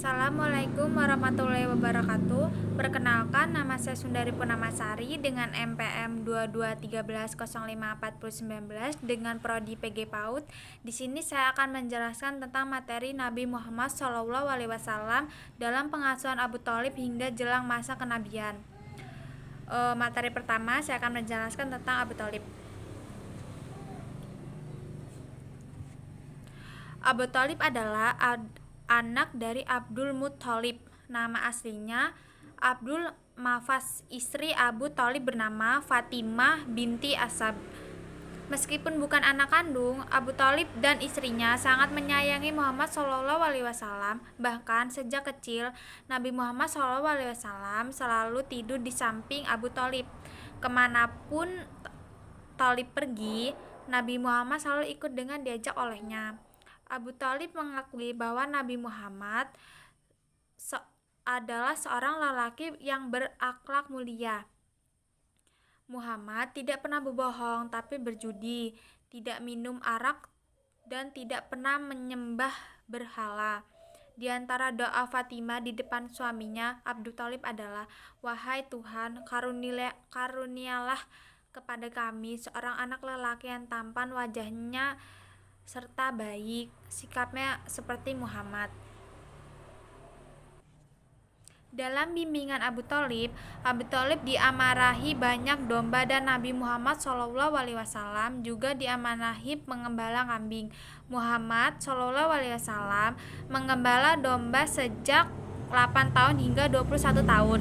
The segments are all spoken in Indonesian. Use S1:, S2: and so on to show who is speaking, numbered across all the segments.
S1: Assalamualaikum warahmatullahi wabarakatuh. Perkenalkan, nama saya Sundari Purnamasari dengan NPM 2213054019 dengan prodi PG PAUD. Di sini saya akan menjelaskan tentang materi Nabi Muhammad SAW dalam pengasuhan Abu Thalib hingga jelang masa kenabian. Materi pertama saya akan menjelaskan tentang Abu Thalib. Abu Thalib adalah anak dari Abdul Muthalib. Nama aslinya Abdul Mafas. Istri Abu Thalib bernama Fatimah binti Asad. Meskipun bukan anak kandung, Abu Thalib dan istrinya sangat menyayangi Muhammad SAW. Bahkan sejak kecil, Nabi Muhammad SAW selalu tidur di samping Abu Thalib. Kemanapun Thalib pergi, Nabi Muhammad selalu ikut dengan diajak olehnya. Abu Thalib mengakui bahwa Nabi Muhammad adalah seorang lelaki yang berakhlak mulia. Muhammad tidak pernah berbohong tapi berjudi, tidak minum arak, dan tidak pernah menyembah berhala. Di antara doa Fatimah di depan suaminya Abu Thalib adalah, "Wahai Tuhan, karunialah kepada kami seorang anak lelaki yang tampan wajahnya serta baik, sikapnya seperti Muhammad." Dalam bimbingan Abu Thalib diamanahi banyak domba dan Nabi Muhammad SAW juga diamanahi mengembala kambing. Muhammad SAW mengembala domba sejak 8 tahun hingga 21 tahun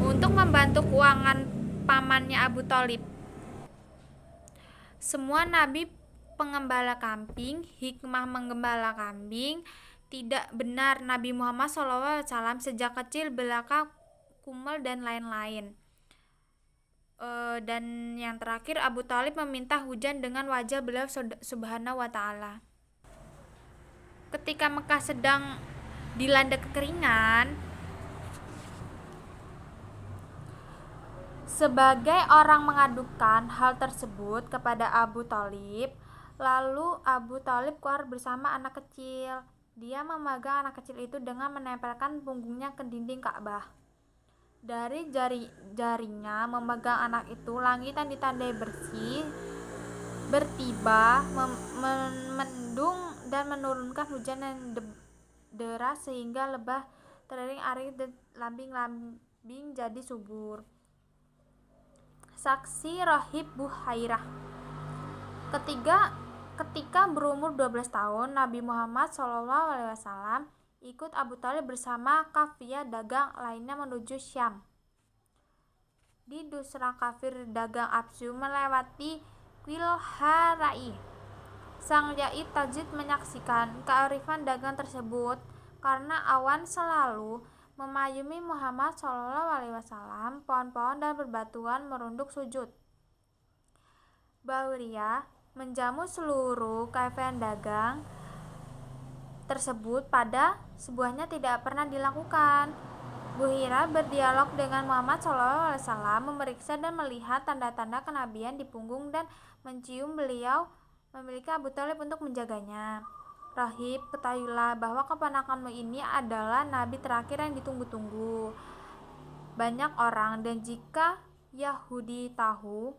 S1: untuk membantu keuangan pamannya Abu Thalib. Semua nabi pengembala kambing, hikmah menggembala kambing tidak benar. Nabi Muhammad SAW sejak kecil belaka kumel dan lain-lain. Dan yang terakhir, Abu Thalib meminta hujan dengan wajah beliau Subhanahu wa ta'ala. Ketika Mekah sedang dilanda kekeringan, sebagai orang mengadukan hal tersebut kepada Abu Thalib, lalu Abu Thalib keluar bersama anak kecil. Dia memegang anak kecil itu dengan menempelkan punggungnya ke dinding Ka'bah. Dari jarinya memegang anak itu, langit yang ditandai bersih bertiba mendung dan menurunkan hujan yang deras sehingga lebah tering air dan lambing-lambing jadi subur. Saksi Rahib Buhairah. Ketika berumur 12 tahun, Nabi Muhammad SAW ikut Abu Thalib bersama kafilah dagang lainnya menuju Syam. Di Dusra kafir dagang Absu melewati Quilharai. Sang Zaid Tajid menyaksikan kearifan dagang tersebut karena awan selalu memayungi Muhammad SAW. Pohon-pohon dan berbatuan merunduk sujud. Bauriyah menjamu seluruh kafilah dagang tersebut pada sebuahnya tidak pernah dilakukan. Buhairah berdialog dengan Muhammad SAW, memeriksa dan melihat tanda-tanda kenabian di punggung dan mencium beliau memiliki Abu Thalib untuk menjaganya. Rahib, ketahuilah bahwa keponakanmu ini adalah nabi terakhir yang ditunggu-tunggu banyak orang, dan jika Yahudi tahu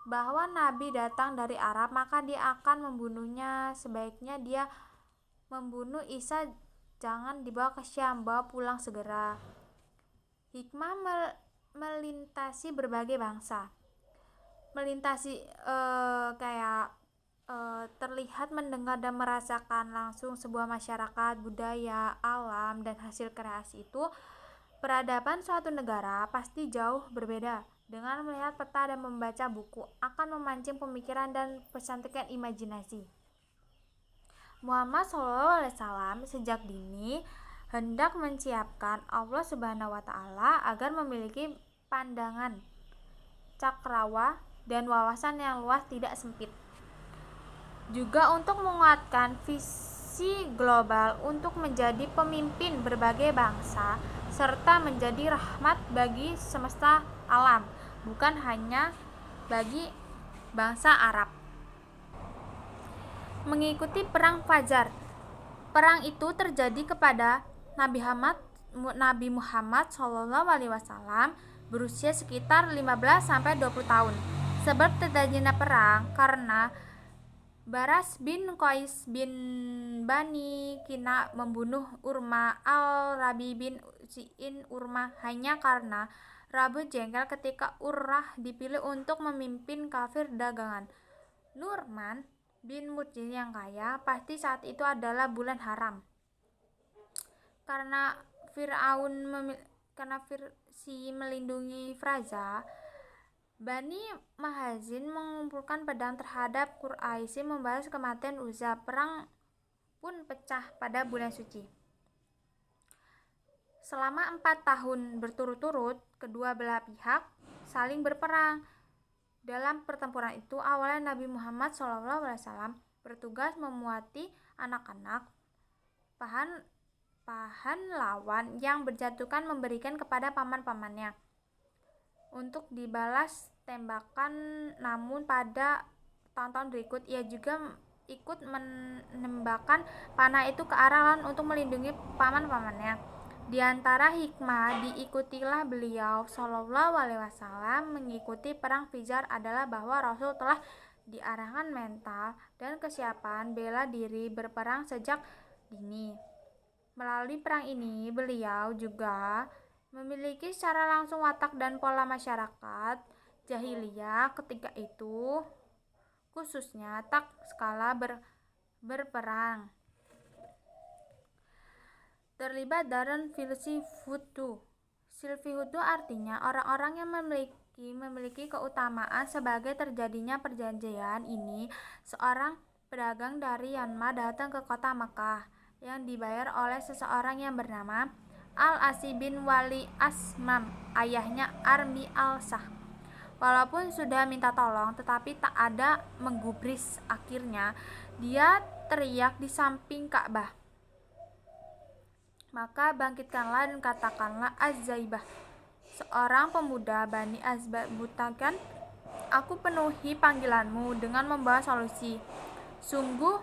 S1: bahwa nabi datang dari Arab, maka dia akan membunuhnya. Sebaiknya dia membunuh Isa, jangan dibawa ke Syam, bawa pulang segera. Hikmah melintasi berbagai bangsa. Melintasi terlihat, mendengar dan merasakan langsung sebuah masyarakat, budaya, alam, dan hasil kreasi itu. Peradaban suatu negara pasti jauh berbeda. Dengan melihat peta dan membaca buku akan memancing pemikiran dan pesantikan imajinasi. Muhammad SAW sejak dini hendak menyiapkan Allah Subhanahu wa ta'ala agar memiliki pandangan cakrawala dan wawasan yang luas tidak sempit. Juga untuk menguatkan visi global untuk menjadi pemimpin berbagai bangsa serta menjadi rahmat bagi semesta alam, bukan hanya bagi bangsa Arab. Mengikuti perang Fajar. Perang itu terjadi kepada Nabi Muhammad SAW berusia sekitar 15-20 tahun. Sebab terjadinya perang karena Baras bin Qais bin Bani Kina membunuh Urma al-Rabi bin Usiin Urma hanya karena Rabu jengkel ketika Urrah dipilih untuk memimpin kafir dagangan. Nu'man bin Mut'im yang kaya pasti saat itu adalah bulan haram. Karena Firsi melindungi Fraza, Bani Mahazin mengumpulkan pedang terhadap Quraisy membalas kematian Uzza. Perang pun pecah pada bulan suci. Selama 4 tahun berturut-turut, kedua belah pihak saling berperang. Dalam pertempuran itu, awalnya Nabi Muhammad SAW bertugas memuati anak-anak pahan lawan yang berjatuhkan memberikan kepada paman-pamannya untuk dibalas tembakan. Namun pada tahun-tahun berikut ia juga ikut menembakkan panah itu ke arah lawan untuk melindungi paman-pamannya. Di antara hikmah diikutilah beliau SAW mengikuti perang Fizar adalah bahwa Rasul telah diarahkan mental dan kesiapan bela diri berperang sejak dini. Melalui perang ini beliau juga memiliki secara langsung watak dan pola masyarakat jahiliyah ketika itu, khususnya tak skala berperang. Terlibat dalam filsifutu. Silfihutu artinya orang-orang yang memiliki keutamaan. Sebagai terjadinya perjanjian ini, seorang pedagang dari Yanma datang ke kota Makkah yang dibayar oleh seseorang yang bernama Al-Asi bin Wali Asmam, ayahnya Armi al-Sah. Walaupun sudah minta tolong tetapi tak ada menggubris. Akhirnya dia teriak di samping Ka'bah, maka bangkitkanlah dan katakanlah Az-Zaibah, seorang pemuda Bani Azbah, butakan aku penuhi panggilanmu dengan membawa solusi. Sungguh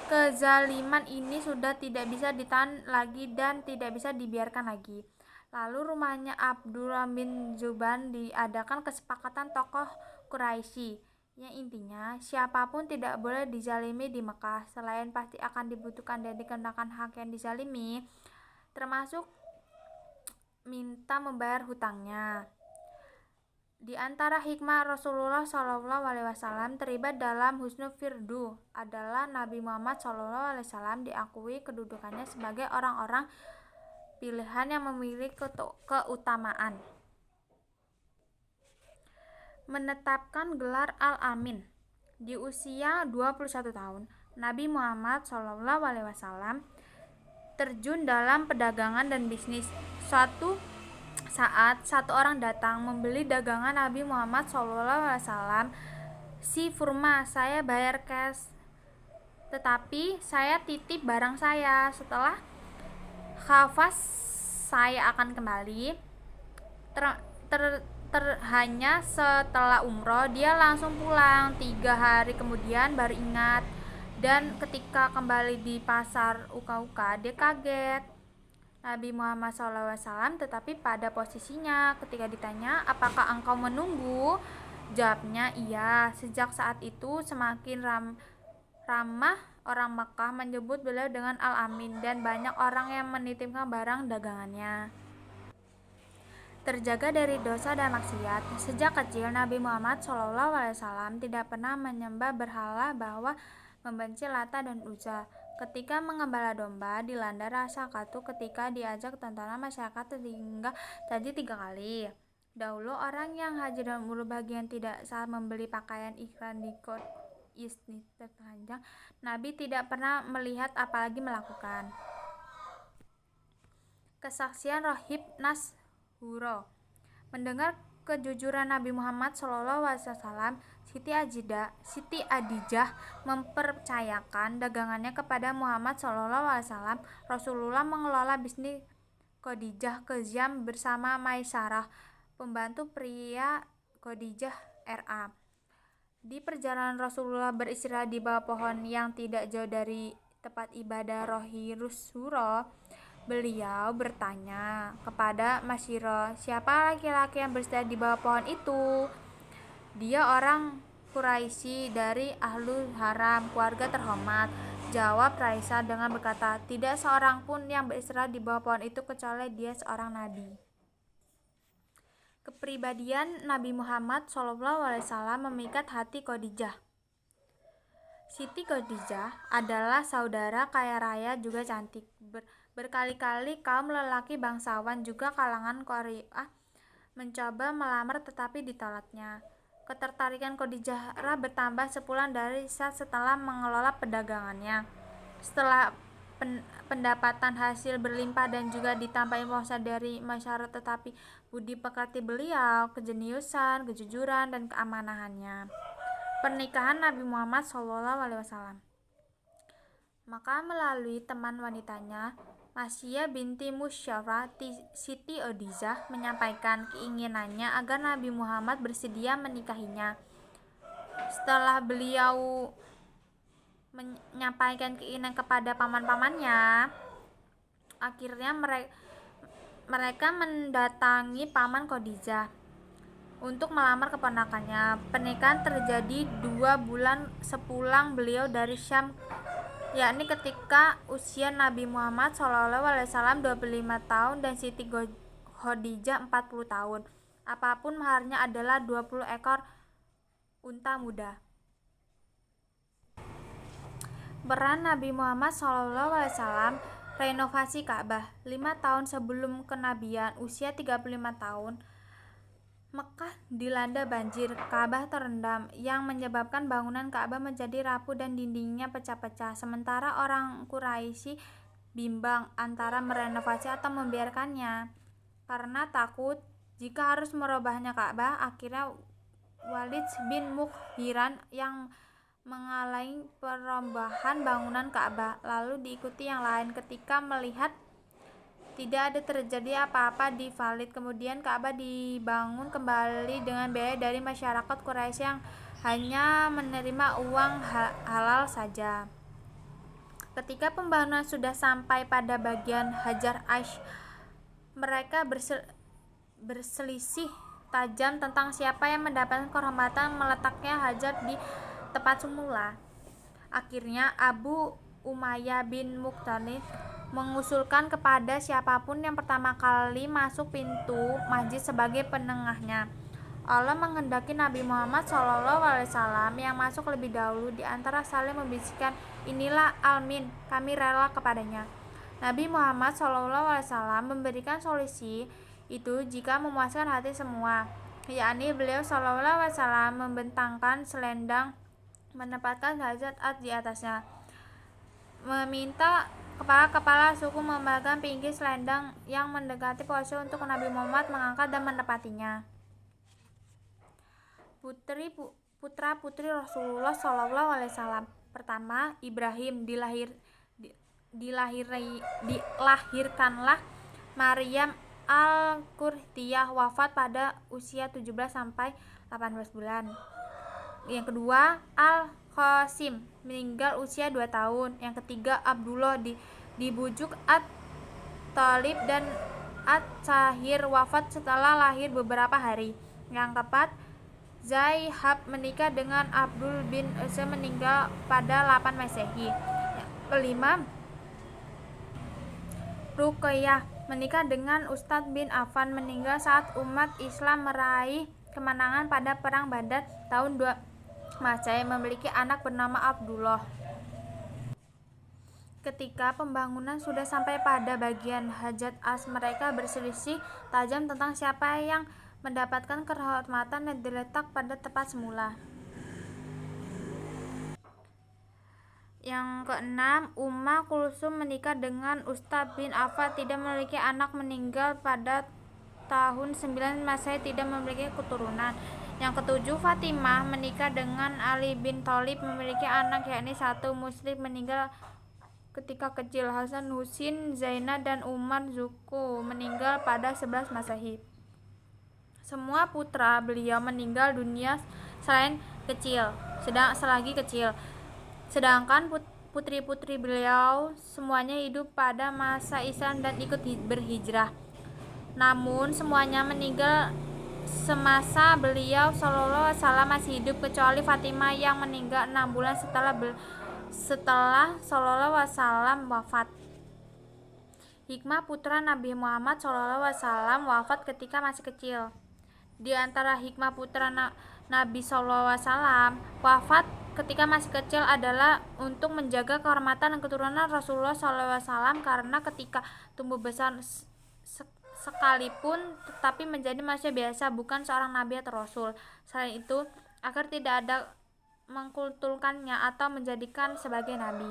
S1: kezaliman ini sudah tidak bisa ditahan lagi dan tidak bisa dibiarkan lagi. Lalu rumahnya Abdullah bin Zuban diadakan kesepakatan tokoh Quraisy yang intinya siapapun tidak boleh dizalimi di Mekah. Selain pasti akan dibutuhkan dan dikenakan hak yang dizalimi, termasuk minta membayar hutangnya. Di antara hikmah Rasulullah SAW terlibat dalam husnul firdu adalah Nabi Muhammad SAW diakui kedudukannya sebagai orang-orang pilihan yang memiliki keutamaan. Menetapkan gelar Al-Amin. Di usia 21 tahun, Nabi Muhammad SAW terjun dalam perdagangan dan bisnis. Suatu saat satu orang datang membeli dagangan Nabi Muhammad SAW. Si Furma, saya bayar cash, tetapi saya titip barang saya. Setelah khafas saya akan kembali. Hanya setelah umroh dia langsung pulang. 3 hari kemudian baru ingat, dan ketika kembali di pasar Uka-Uka dia kaget. Nabi Muhammad SAW tetapi pada posisinya. Ketika ditanya, apakah engkau menunggu? Jawabnya, iya. Sejak saat itu semakin ramah orang Makkah menyebut beliau dengan Al-Amin, dan banyak orang yang menitipkan barang dagangannya. Terjaga dari dosa dan maksiat. Sejak kecil Nabi Muhammad SAW tidak pernah menyembah berhala, bahwa membenci Lata dan Uzza. Ketika mengembala domba dilanda rasa kantuk ketika diajak tontonan masyarakat hingga terjadi 3 kali. Dahulu orang yang haji dan umroh bagian tidak saat membeli pakaian ihram di Quraisy tertelanjang. Nabi tidak pernah melihat apalagi melakukan. Kesaksian Rohib Nashuro. Mendengar kejujuran Nabi Muhammad SAW, Siti Adijah mempercayakan dagangannya kepada Muhammad SAW. Rasulullah mengelola bisnis Khadijah Kezam bersama Maisarah, pembantu pria Khadijah R.A. Di perjalanan Rasulullah beristirahat di bawah pohon yang tidak jauh dari tempat ibadah Rohi Rusuro. Beliau bertanya kepada Masyiro, "Siapa laki-laki yang bersedia di bawah pohon itu?" "Dia orang Quraisy dari Ahlul Haram, keluarga terhormat," jawab Raisa dengan berkata, "Tidak seorang pun yang beristirahat di bawah pohon itu kecuali dia seorang nabi." Kepribadian Nabi Muhammad SAW memikat hati Khadijah. Siti Khadijah adalah saudara kaya raya juga cantik. Berkali-kali kaum lelaki bangsawan juga kalangan Quraisy mencoba melamar tetapi ditolaknya. Ketertarikan Khadijah bertambah sebulan dari saat setelah mengelola perdagangannya. Setelah pendapatan hasil berlimpah dan juga ditambah informasi dari masyarakat, tetapi budi pekerti beliau, kejeniusan, kejujuran, dan keamanahannya. Pernikahan Nabi Muhammad SAW. Maka melalui teman wanitanya, Masyah binti Musyafah, Siti Khadijah menyampaikan keinginannya agar Nabi Muhammad bersedia menikahinya. Setelah beliau menyampaikan keinginan kepada paman-pamannya, akhirnya mereka mendatangi paman Khadijah untuk melamar keponakannya. Pernikahan terjadi 2 bulan sepulang beliau dari Syam, yakni ketika usia Nabi Muhammad SAW 25 tahun dan Siti Khadijah 40 tahun. Apapun maharnya adalah 20 ekor unta muda. Peran Nabi Muhammad SAW renovasi Ka'bah. 5 tahun sebelum kenabian, usia 35 tahun, Mekah dilanda banjir. Ka'bah terendam, yang menyebabkan bangunan Ka'bah menjadi rapuh dan dindingnya pecah-pecah. Sementara orang Quraisy bimbang antara merenovasi atau membiarkannya. Karena takut jika harus merubahnya Ka'bah, akhirnya Walid bin Mughirah yang mengalami perubahan bangunan Ka'bah, lalu diikuti yang lain. Ketika melihat tidak ada terjadi apa-apa di Walid, kemudian Ka'bah dibangun kembali dengan biaya dari masyarakat Quraisy yang hanya menerima uang halal saja. Ketika pembangunan sudah sampai pada bagian Hajar mereka berselisih tajam tentang siapa yang mendapatkan kehormatan meletaknya Hajar di tempat semula. Akhirnya Abu Umayyah bin Muqtadir mengusulkan kepada siapapun yang pertama kali masuk pintu masjid sebagai penengahnya. Allah menghendaki Nabi Muhammad SAW yang masuk lebih dahulu. Di antara saling membisikkan, "Inilah Al-Min, kami rela kepadanya." Nabi Muhammad SAW memberikan solusi itu jika memuaskan hati semua, yakni beliau SAW membentangkan selendang, menempatkan hajat di atasnya, meminta kepala-kepala suku membagikan pinggir selendang yang mendekati posisi untuk Nabi Muhammad mengangkat dan menepatinya. Putra-putri Rasulullah SAW. Pertama, Ibrahim. Dilahirkanlah Maryam Al-Qurtiyah, wafat pada usia 17-18 bulan. Yang kedua, Al-Qasim, meninggal usia 2 tahun. Yang ketiga, Abdullah, dibujuk At-Thalib dan At-Sahir, wafat setelah lahir beberapa hari. Yang keempat, Zainab menikah dengan Abdul bin Usman, meninggal pada 8 Masehi. Yang kelima, Ruqayyah menikah dengan Utsman bin Affan, meninggal saat umat Islam meraih kemenangan pada perang Badar tahun 2 Masehi, memiliki anak bernama Abdullah. Ketika pembangunan sudah sampai pada bagian Hajar mereka berselisih tajam tentang siapa yang mendapatkan kehormatan dan diletak pada tempat semula. Yang keenam, Ummu Kulsum menikah dengan Utsman bin Affan, tidak memiliki anak, meninggal pada tahun 9 Masehi, tidak memiliki keturunan. Yang ketujuh, Fatimah menikah dengan Ali bin Thalib, memiliki anak yakni 1 Muslim, meninggal ketika kecil. Hasan, Husin, Zainab, dan Umar Zuko meninggal pada 11 Masehi. Semua putra beliau meninggal dunia selagi kecil. Sedangkan putri-putri beliau semuanya hidup pada masa Islam dan ikut berhijrah. Namun semuanya meninggal semasa beliau SAW masih hidup kecuali Fatimah yang meninggal 6 bulan setelah SAW wafat. Hikmah putra Nabi Muhammad SAW wafat ketika masih kecil. Di antara hikmah putra Nabi SAW wafat ketika masih kecil adalah untuk menjaga kehormatan dan keturunan Rasulullah SAW, karena ketika tumbuh besar sekalipun tetapi menjadi manusia biasa, bukan seorang nabi atau rasul. Selain itu, agar tidak ada mengkulturkannya atau menjadikan sebagai nabi.